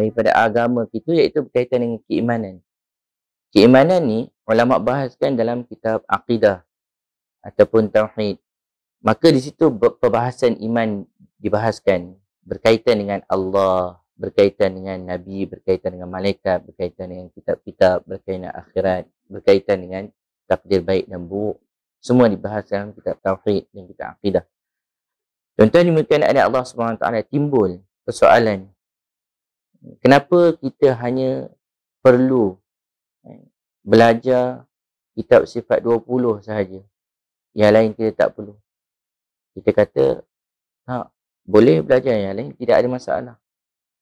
daripada agama kita, iaitu berkaitan dengan keimanan. Keimanan ni ulama bahaskan dalam kitab akidah ataupun tauhid. Maka di situ perbahasan iman dibahaskan berkaitan dengan Allah, berkaitan dengan Nabi, berkaitan dengan malaikat, berkaitan dengan kitab-kitab, berkaitan dengan akhirat, berkaitan dengan takdir baik dan buruk. Semua dibahas dalam kitab tauhid dan kitab akidah. Tuan-tuan dimulakan oleh Allah SWT, timbul persoalan. Kenapa kita hanya perlu belajar kitab sifat 20 sahaja? Yang lain kita tak perlu. Kita kata, boleh belajar yang lain, tidak ada masalah.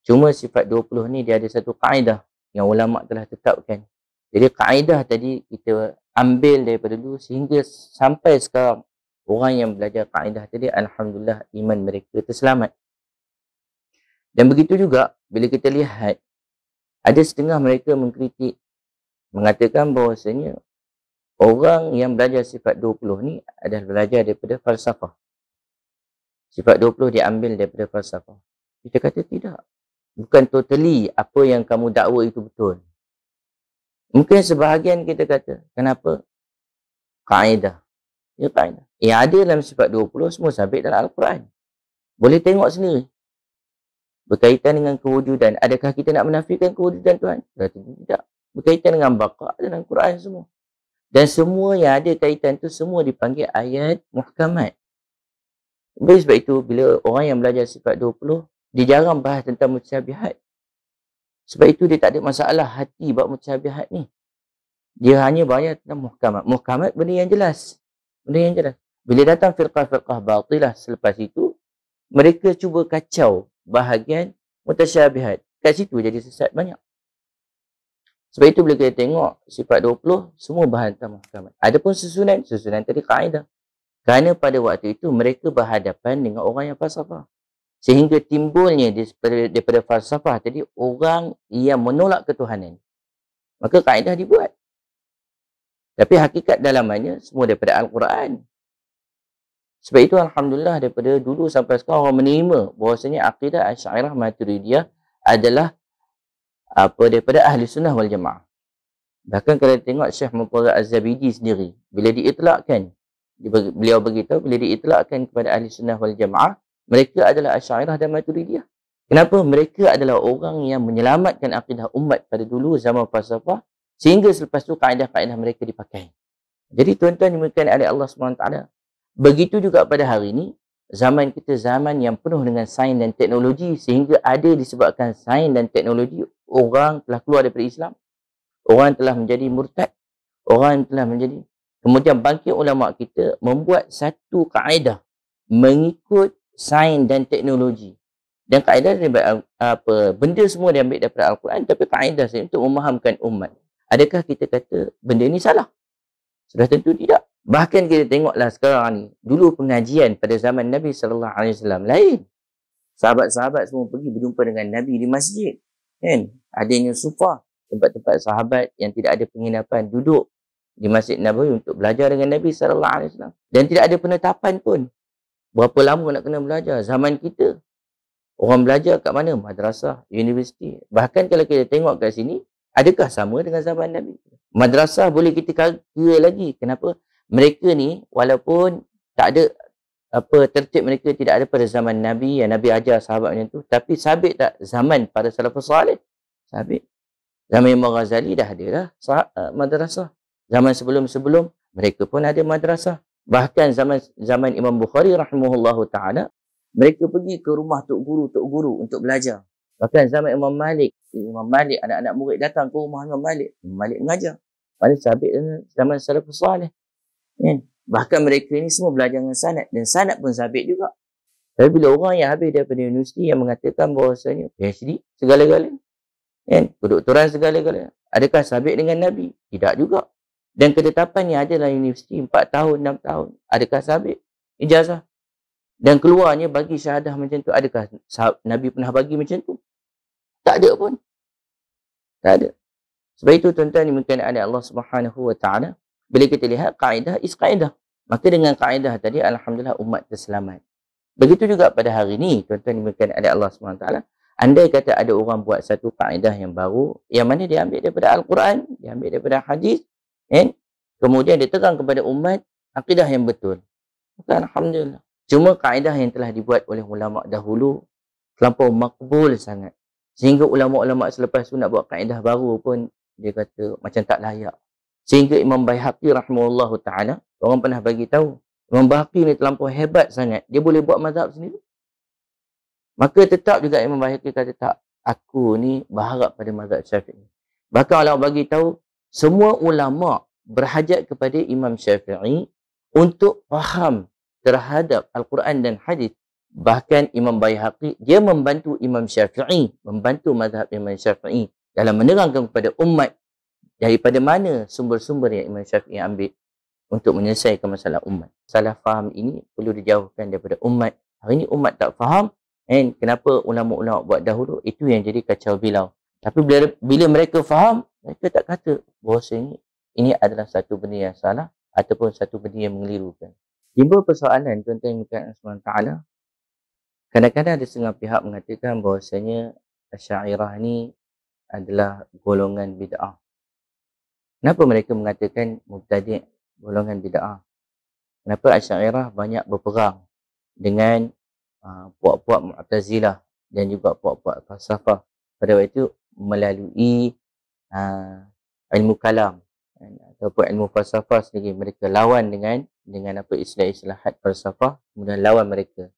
Cuma sifat 20 ni dia ada satu kaedah yang ulama telah tetapkan. Jadi kaedah tadi kita ambil daripada dulu sehingga sampai sekarang orang yang belajar kaedah tadi, alhamdulillah iman mereka terselamat. Dan begitu juga bila kita lihat ada setengah mereka mengkritik, mengatakan bahawasanya orang yang belajar sifat 20 ni adalah belajar daripada falsafah. Sifat 20 diambil daripada falsafah. Kita kata tidak. Bukan totally apa yang kamu dakwa itu betul. Mungkin sebahagian kita kata, kenapa? Kaedah. Ya kaedah. Yang ada dalam sifat 20 semua sabit dalam Al-Quran. Boleh tengok sendiri. Berkaitan dengan kewujudan. Adakah kita nak menafikan kewujudan Tuhan? Berarti tidak. Berkaitan dengan baqa dalam Quran semua. Dan semua yang ada kaitan tu semua dipanggil ayat muhkamat. Oleh sebab itu, bila orang yang belajar sifat 20, dia jarang bahas tentang mutasyabihat. Sebab itu, dia tak ada masalah hati buat mutasyabihat ni. Dia hanya bahas tentang muhkamat. Muhkamat benda yang jelas. Benda yang jelas. Bila datang firqah-firqah batilah selepas itu, mereka cuba kacau bahagian mutasyabihat. Kat situ jadi sesat banyak. Sebab itu, bila kita tengok sifat 20, semua bahas tentang muhkamat. Adapun susunan tadi kaedah. Kerana pada waktu itu mereka berhadapan dengan orang yang falsafah. Sehingga timbulnya daripada falsafah tadi orang yang menolak ketuhanan. Maka kaedah dibuat. Tapi hakikat dalamannya semua daripada Al-Quran. Sebab itu alhamdulillah daripada dulu sampai sekarang orang menerima bahawasanya akidah Asy'ariyah Maturidiyah adalah daripada ahli sunnah wal jamaah. Bahkan kalau tengok Syekh Murtada Az-Zabidi sendiri, bila diitlakkan, beliau beritahu bila diitlakkan kepada ahli sunnah wal jamaah, mereka adalah Asy'ariyah dan Maturidiyah. Kenapa? Mereka adalah orang yang menyelamatkan akidah umat pada dulu zaman falsafah, sehingga selepas tu kaedah-kaedah mereka dipakai. Jadi tuan-tuan dimulakan oleh Allah SWT. Begitu juga pada hari ini, zaman kita zaman yang penuh dengan sains dan teknologi, sehingga ada disebabkan sains dan teknologi, orang telah keluar daripada Islam. Orang telah menjadi murtad. Orang telah menjadi... Kemudian bangkit ulama kita membuat satu kaedah mengikut sains dan teknologi. Dan kaedah benda semua diambil daripada Al-Quran, tapi kaedah saya untuk memahamkan umat. Adakah kita kata benda ini salah? Sudah tentu tidak. Bahkan kita tengoklah sekarang ni, dulu pengajian pada zaman Nabi SAW lain. Sahabat-sahabat semua pergi berjumpa dengan Nabi di masjid. Kan? Adanya sufah, tempat-tempat sahabat yang tidak ada penginapan duduk di Masjid Nabawi untuk belajar dengan Nabi SAW. Dan tidak ada penetapan pun. Berapa lama nak kena belajar? Zaman kita, orang belajar kat mana? Madrasah, universiti. Bahkan kalau kita tengok kat sini, adakah sama dengan zaman Nabi? Madrasah boleh kita kira lagi. Kenapa? Mereka ni, walaupun tak ada tertib mereka tidak ada pada zaman Nabi, yang Nabi ajar sahabat macam tu, tapi sabit tak zaman pada salafus salih? Sabit. Zaman Imam Ghazali dah ada dah madrasah. Zaman sebelum-sebelum mereka pun ada madrasah. Bahkan zaman Imam Bukhari rahimahullahu ta'ala, mereka pergi ke rumah tok guru untuk belajar. Bahkan zaman Imam Malik, anak-anak murid datang ke rumah Imam Malik mengajar. Pada sabit zaman salafus salih. Bahkan mereka ni semua belajar dengan sanad, dan sanad pun sabit juga. Tapi bila orang yang habis daripada universiti yang mengatakan bahawasanya PhD segala-galanya, kedoktoran segala-galanya, adakah sabit dengan Nabi? Tidak juga. Dan ketetapan yang ada dalam universiti 4 tahun, 6 tahun, adakah sabit? Ijazah. Dan keluarnya bagi syahadah macam tu, adakah Nabi pernah bagi macam tu? Tak ada pun. Tak ada. Sebab itu tuan-tuan dimulakan oleh Allah Subhanahu wa ta'ala, bila kita lihat kaedah is kaedah, maka dengan kaedah tadi alhamdulillah umat terselamat. Begitu juga pada hari ini tuan-tuan dimulakan oleh Allah Subhanahu wa ta'ala, Andai kata ada orang buat satu kaedah yang baru, yang mana dia ambil daripada Al-Quran, dia ambil daripada hadis, kan? Kemudian dia terang kepada umat akidah yang betul. Maka alhamdulillah. Cuma kaedah yang telah dibuat oleh ulama dahulu terlampau makbul sangat. Sehingga ulama-ulama selepas tu nak buat kaedah baru pun dia kata macam tak layak. Sehingga Imam Baihaqi rahimahullahu taala, orang pernah bagi tahu, Imam Baihaqi ni terlampau hebat sangat. Dia boleh buat mazhab sendiri. Maka tetap juga Imam Baihaqi kata tak, aku ni berharap pada mazhab Syafi'i. Bahkan Allah bagi tahu semua ulama berhajat kepada Imam Syafi'i untuk faham terhadap Al-Quran dan hadis. Bahkan Imam Baihaqi dia membantu Imam Syafi'i, membantu mazhab Imam Syafi'i dalam menerangkan kepada umat daripada mana sumber-sumber yang Imam Syafi'i ambil untuk menyelesaikan masalah umat. Salah faham ini perlu dijauhkan daripada umat. Hari ini umat tak faham. Kenapa ulama-ulama buat dahulu, itu yang jadi kacau bilau. Tapi bila mereka faham, mereka tak kata bahawa ini adalah satu benda yang salah ataupun satu benda yang mengelirukan. Timbul persoalan tuan-tuan yang berkaitan dengan Allah. Kadang-kadang ada setengah pihak mengatakan bahawasanya Asy'ariyah ni adalah golongan bid'ah. Kenapa mereka mengatakan mubtadi' golongan bid'ah? Kenapa Asy'ariyah banyak berperang dengan puak-puak Mu'tazilah dan juga puak-puak falsafah pada waktu itu melalui ilmu kalam ataupun ilmu falsafah sendiri. Mereka lawan dengan apa istilah-istilah falsafah, kemudian lawan mereka.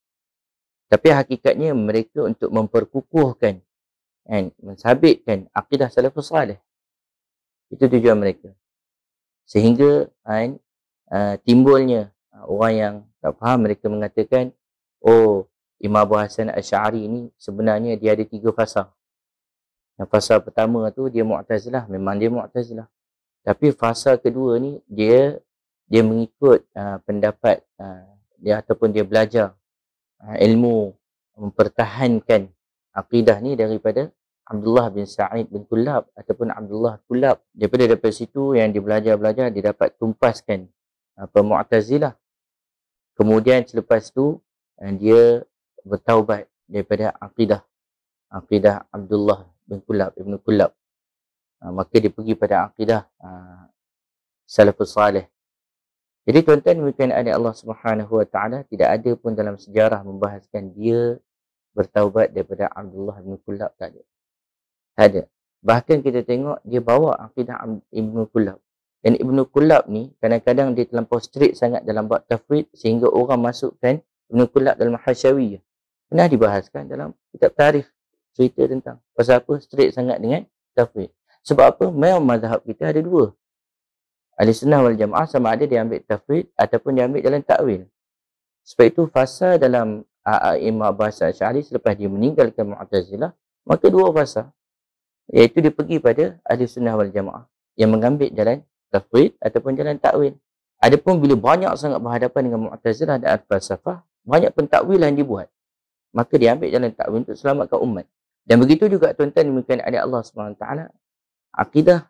Tapi hakikatnya mereka untuk memperkukuhkan mensabitkan akidah salafus salih. Itu tujuan mereka. Sehingga timbulnya orang yang tak faham, mereka mengatakan, oh, Imam Abu Hasan Asy'ari ni sebenarnya dia ada 3 fasa. Yang fasa pertama tu dia Mu'tazilah, memang dia Mu'tazilah. Tapi fasa kedua ni dia mengikut pendapat dia ataupun dia belajar ilmu mempertahankan akidah ni daripada Abdullah bin Sa'id bin Kullab ataupun Abdullah Kullab. Daripada situ yang dia belajar dia dapat tumpaskan Mu'tazilah. Kemudian selepas tu dia bertaubat daripada akidah Abdullah bin Kullab, Ibn Kullab. Maka dia pergi pada akidah salafus salih. Jadi tuan-tuan mungkin ada Allah Subhanahu Wa Taala tidak ada pun dalam sejarah membahaskan dia bertaubat daripada Abdullah bin Kullab, tak ada. Tak ada. Bahkan kita tengok dia bawa akidah Ibn Kullab. Dan Ibn Kullab ni kadang-kadang dia terlampau strict sangat dalam bab tafrid sehingga orang masukkan Ibn Kullab dalam Hasyawiyah. Pernah dibahaskan dalam kitab tarikh, cerita tentang pasal apa strict sangat dengan tafrid. Sebab apa? Memang mazhab kita ada 2. Ahlussunnah wal Jamaah sama ada dia ambil tafrid ataupun dia ambil jalan takwil. Sebab itu fasa dalam Imam Abu Hasan Asy'ari selepas dia meninggalkan Mu'tazilah, maka 2 fasa, iaitu dia pergi pada Ahlussunnah wal Jamaah yang mengambil jalan tafrid ataupun jalan takwil. Adapun bila banyak sangat berhadapan dengan Mu'tazilah dan al-falsafah, banyak pentakwilan dibuat, maka dia ambil jalan takwil untuk selamatkan umat. Dan begitu juga tuan-tuan mungkin ada Allah SWT, akidah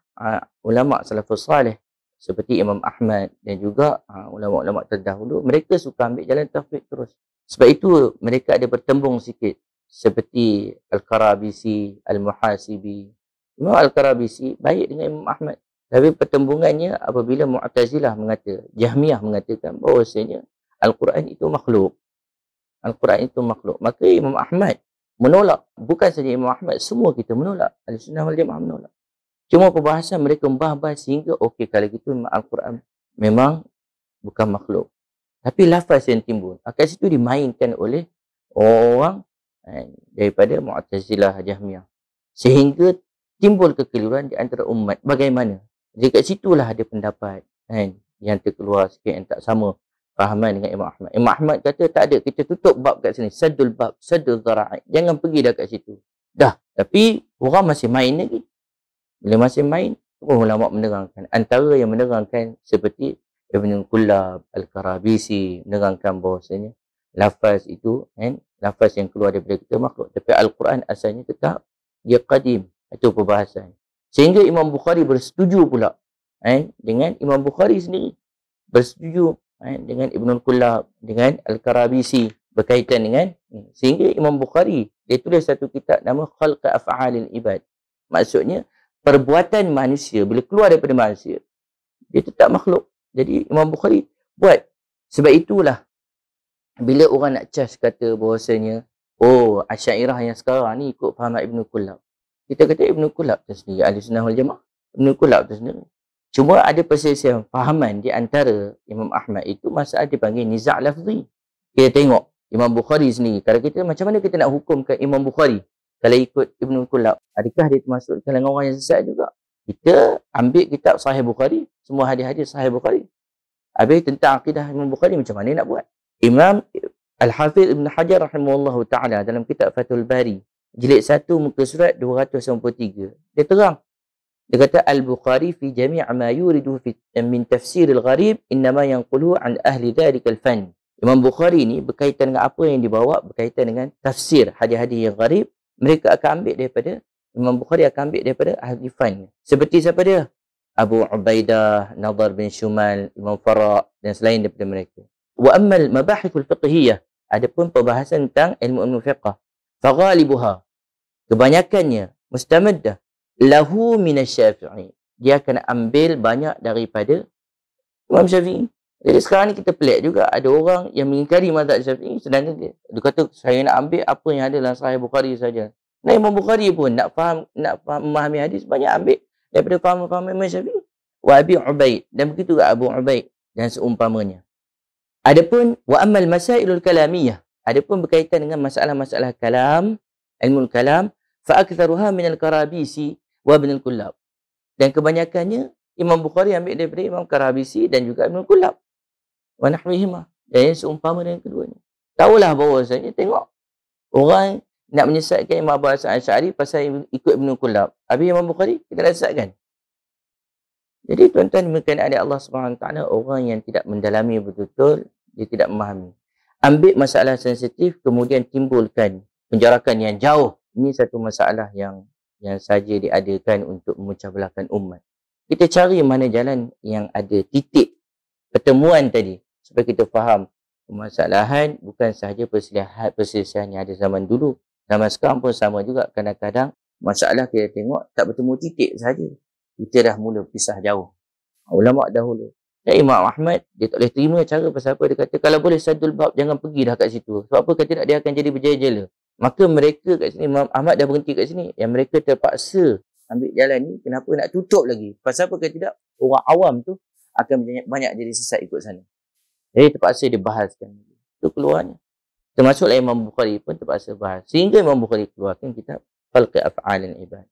ulama salafus salih seperti Imam Ahmad dan juga ulama-ulama terdahulu, mereka suka ambil jalan tafrid terus. Sebab itu mereka ada bertembung sikit seperti Al-Karabisi, Al-Muhasibi. Imam Al-Karabisi baik dengan Imam Ahmad. Tapi pertembungannya apabila Mu'tazilah Jahmiyah mengatakan bahawasanya Al-Quran itu makhluk. Al-Quran itu makhluk. Maka Imam Ahmad menolak. Bukan saja Imam Ahmad, semua kita menolak. Ahlussunnah wal Jamaah menolak. Cuma perbahasan mereka membahas sehingga okey, kalau gitu Al-Quran memang bukan makhluk. Tapi lafaz yang timbul, kat situ dimainkan oleh orang daripada Mu'tazilah, Jahmiyah. Sehingga timbul kekeliruan di antara umat. Bagaimana? Jadi kat situlah ada pendapat yang terkeluar sikit yang tak sama fahaman dengan Imam Ahmad. Imam Ahmad kata tak ada, kita tutup bab kat sini. Saddul bab, saddul dhara'i. Jangan pergi dah kat situ. Dah, tapi orang masih main lagi. Bila masih main, ulama menerangkan. Antara yang menerangkan seperti Ibn Kullab, Al-Karabisi menerangkan bahawasanya lafaz itu, lafaz yang keluar daripada kita makhluk. Tapi Al-Quran asalnya tetap dia qadim. Itu perbahasan. Sehingga Imam Bukhari bersetuju pula dengan Imam Bukhari sendiri. Bersetuju dengan Ibn Kullab, dengan Al-Karabisi. berkaitan dengan sehingga Imam Bukhari dia tulis satu kitab nama Khalq Af'alil Ibad. Maksudnya perbuatan manusia bila keluar daripada manusia dia tetap makhluk. Jadi Imam Bukhari buat. Sebab itulah bila orang nak cas kata bahawasanya Asy'ariyah yang sekarang ni ikut faham Ibn Kullab. Kita kata Ibn Kullab tu sendiri Ahli Sunnah wal Jamaah. Ibn Kullab tu sendiri. Cuma ada perselisihan fahaman di antara Imam Ahmad itu masalah dipanggil niza' lafzi. Kita tengok Imam Bukhari sendiri. Kalau kita macam mana kita nak hukumkan Imam Bukhari kalau ikut Ibn Kullab? Adakah dia termasuk kalangan orang yang sesat juga? Kita ambil kitab Sahih Bukhari, semua hadis-hadis Sahih Bukhari. Habis tentang akidah Imam Bukhari macam mana nak buat? Imam Al-Hafidh Ibn Hajar rahimahullahu ta'ala dalam kitab Fathul Bari, jilid 1 muka surat 293. Dia terang. Dia kata Al-Bukhari fi jami' ma yuridu min tafsir al-gharib innama yanquluhu an ahli dhalika al-fan. Imam Bukhari ni berkaitan dengan apa yang dibawa berkaitan dengan tafsir hadis-hadis yang gharib, mereka akan ambil daripada Imam Bukhari akan ambil daripada ahli fan. Seperti siapa dia? Abu Ubaidah, Nadhr bin Shumal, Imam Farah dan selain daripada mereka. Wa ammal mabahithul fiqhiyah, adapun perbahasan tentang ilmu fiqh, fa ghalibuha, kebanyakannya mustamaddah lahu min asy-Syafi'i. Dia akan ambil banyak daripada Imam Syafi'i. Jadi sekarang ni kita pelik juga ada orang yang mengingkari mazhab Syafi'i sedangkan dia kata saya nak ambil apa yang ada dalam Sahih Bukhari saja. Nah, Imam Bukhari pun nak faham memahami hadis banyak ambil daripada faham Imam Syafi'i. Wa Abi Ubaid, dan begitu juga Abu Ubaid dan seumpamanya. Adapun wa ammal masailul kalamiyah, adapun berkaitan dengan masalah-masalah kalam, ilmu kalam, fa aktsaruha min al-Karabisi wa Ibn al-Kullab. Dan kebanyakannya Imam Bukhari ambil daripada Imam Karabisi dan juga Ibn al-Kullab. Wa nahwihima, dan yang seumpama dengan keduanya. Tahulah bahawasanya tengok orang nak menyesatkan Imam Abu Hasan Asy'ari pasal ikut Ibn Kullab. Habis Imam Bukhari kita dah sesatkan. Jadi tuan-tuan dimulakan ada Allah SWT, orang yang tidak mendalami betul-betul, dia tidak memahami. Ambil masalah sensitif kemudian timbulkan penjarakan yang jauh. Ini satu masalah yang saja diadakan untuk memecah belahkan umat. Kita cari mana jalan yang ada titik pertemuan tadi supaya kita faham permasalahan bukan sahaja perselisihan yang ada zaman dulu. Zaman sekarang pun sama juga. Kadang-kadang masalah kita tengok tak bertemu titik sahaja. Kita dah mula pisah jauh. Ulama dahulu. Dan Imam Ahmad, dia tak boleh terima cara pasal apa. Dia kata, kalau boleh sadul bab, jangan pergi dah kat situ. Sebab apa? Kata tidak, dia akan jadi berjaya-jaya. Maka mereka kat sini, Imam Ahmad dah berhenti kat sini. Yang mereka terpaksa ambil jalan ni, kenapa nak tutup lagi? Pasal apa? Kata tidak, orang awam tu akan banyak jadi sesat ikut sana. Jadi terpaksa dibahaskan. Itu keluarnya. Termasuklah Imam Bukhari pun terpaksa bahas. Sehingga Imam Bukhari keluarkan kitab Khalq Af'alil Ibad.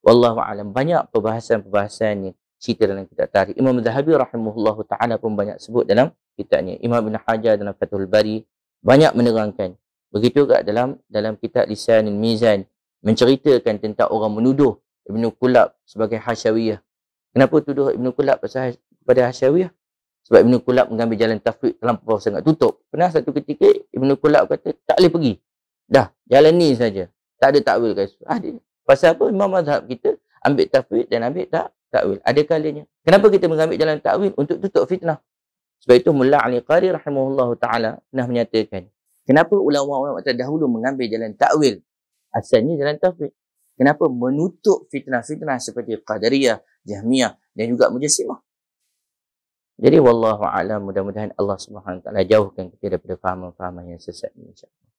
Wallahu a'lam. Banyak perbahasan-perbahasan yang cerita dalam kitab tarikh. Imam Zahabi rahimahullahu ta'ala pun banyak sebut dalam kitabnya. Imam Ibn Hajar dalam Fathul Bari banyak menerangkan. Begitu juga dalam kitab Lisanul Mizan menceritakan tentang orang menuduh Ibn Kullab sebagai Hasyawiyah. Kenapa tuduh Ibn Kullab kepada Hasyawiyah? Sebab Ibn Kullab mengambil jalan tafwid terlampau sangat tutup. Pernah satu ketika Ibn Kullab kata tak boleh pergi. Dah, jalan ni saja. Tak ada takwil guys. Pasal apa? Imam mazhab kita ambil tafwid dan ambil takwil. Ada kalanya. Kenapa kita mengambil jalan takwil? Untuk tutup fitnah. Sebab itu Mullah Ali Qari rahimahullahu ta'ala pernah menyatakan, kenapa ulama-ulama terdahulu mengambil jalan takwil? Asalnya jalan tafwid. Kenapa menutup fitnah-fitnah seperti Qadariyah, Jahmiyah dan juga Mujassimah? Jadi wallahu a'lam, mudah-mudahan Allah Subhanahu wa taala jauhkan kita daripada fahaman-fahaman yang sesat ini.